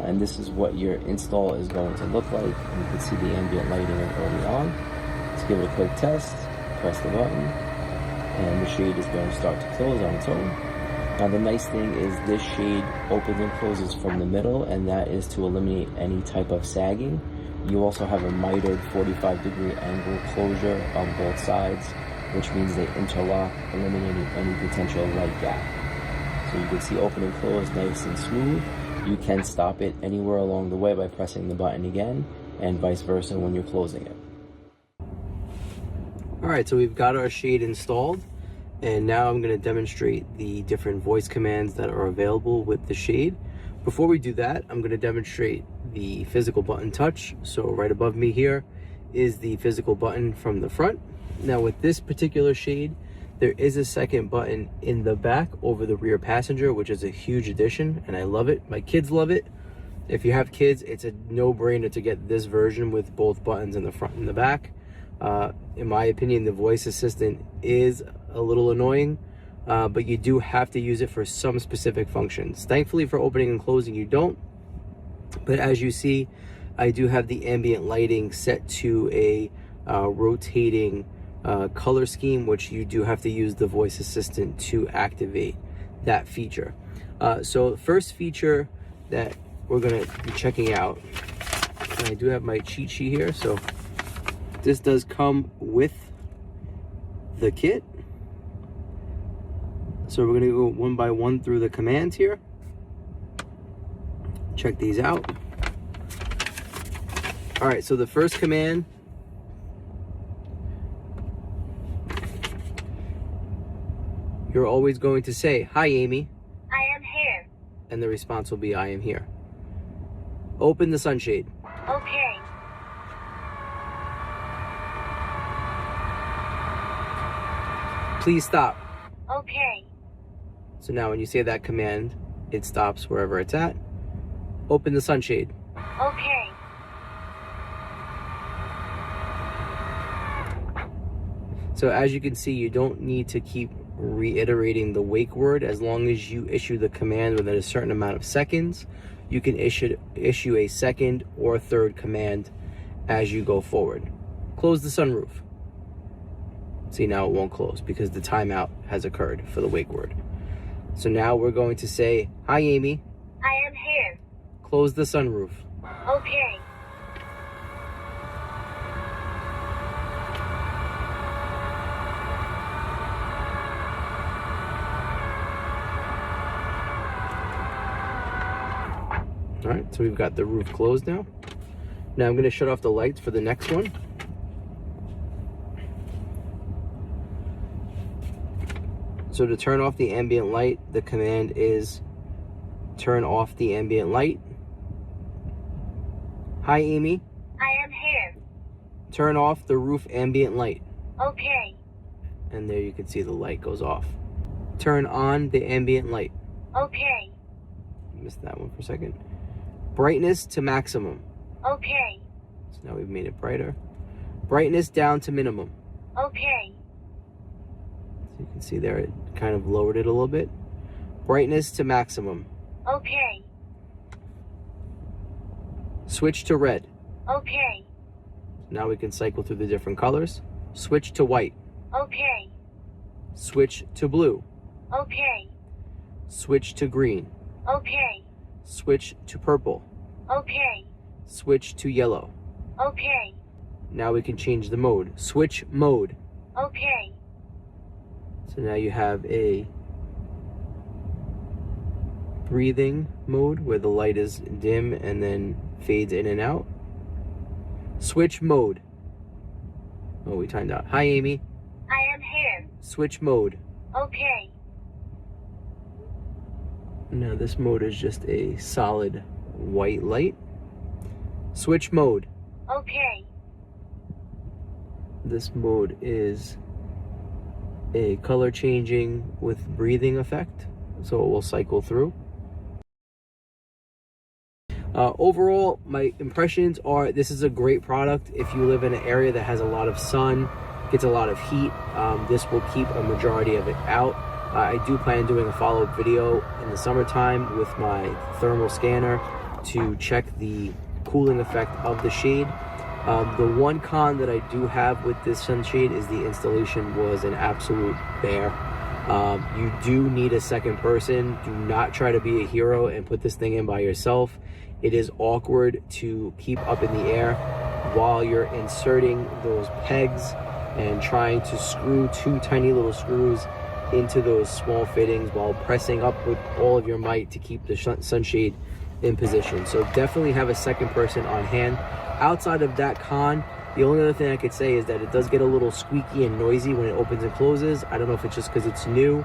And this is what your install is going to look like. And you can see the ambient lighting early on. Let's give it a quick test. Press the button, and the shade is going to start to close on its own. Now the nice thing is this shade opens and closes from the middle, and that is to eliminate any type of sagging. You also have a mitered 45-degree angle closure on both sides, which means they interlock, eliminating any potential light gap. So you can see open and close nice and smooth. You can stop it anywhere along the way by pressing the button again, and vice versa when you're closing it. Alright, so we've got our shade installed, and now I'm going to demonstrate the different voice commands that are available with the shade. Before we do that, I'm going to demonstrate the physical button touch. So right above me here is the physical button from the front. Now with this particular shade, there is a second button in the back over the rear passenger, which is a huge addition, and I love it. My kids love it. If you have kids, it's a no-brainer to get this version with both buttons in the front and the back. In my opinion, the voice assistant is a little annoying, but you do have to use it for some specific functions. Thankfully for opening and closing, you don't. But as you see, I do have the ambient lighting set to a rotating color scheme, which you do have to use the voice assistant to activate that feature. So the first feature that we're going to be checking out, and I do have my cheat sheet here, so this does come with the kit. So we're going to go one by one through the commands here. Check these out. All right, so the first command, you're always going to say, "Hi, Amy. I am here." And the response will be, "I am here." Open the sunshade. Okay. Please stop. Okay. So now when you say that command, it stops wherever it's at. Open the sunshade. Okay. So as you can see, you don't need to keep reiterating the wake word. As long as you issue the command within a certain amount of seconds, you can issue a second or third command as you go forward. Close the sunroof. See, now it won't close because the timeout has occurred for the wake word. So now we're going to say, "Hi, Amy. I am here." Close the sunroof. Okay. All right, so we've got the roof closed now. Now I'm going to shut off the lights for the next one. So to turn off the ambient light, the command is turn off the ambient light. "Hi, Amy. I am here." Turn off the roof ambient light." Okay. And there you can see the light goes off. Turn on the ambient light. Okay. Missed that one for a second. Brightness to maximum. Okay. So now we've made it brighter. Brightness down to minimum. Okay. So you can see there it kind of lowered it a little bit. Brightness to maximum. Okay. Switch to red. Okay. Now we can cycle through the different colors. Switch to white. Okay. Switch to blue. Okay. Switch to green. Okay. Switch to purple. Okay. Switch to yellow. Okay. Now we can change the mode. Switch mode. Okay. So now you have a breathing mode where the light is dim and then fades in and out. Switch mode. Oh, we timed out. "Hi, Amy. I am here." Switch mode. Okay. Now this mode is just a solid white light. Switch mode. Okay. This mode is a color changing with breathing effect, so it will cycle through. Overall, my impressions are this is a great product. If you live in an area that has a lot of sun, gets a lot of heat, this will keep a majority of it out. I do plan on doing a follow-up video in the summertime with my thermal scanner to check the cooling effect of the shade. The one con that I do have with this sunshade is the installation was an absolute bear. You do need a second person. Do not try to be a hero and put this thing in by yourself. It is awkward to keep up in the air while you're inserting those pegs and trying to screw two tiny little screws into those small fittings while pressing up with all of your might to keep the sunshade in position. So definitely have a second person on hand. Outside of that con, the only other thing I could say is that it does get a little squeaky and noisy when it opens and closes. I don't know if it's just because it's new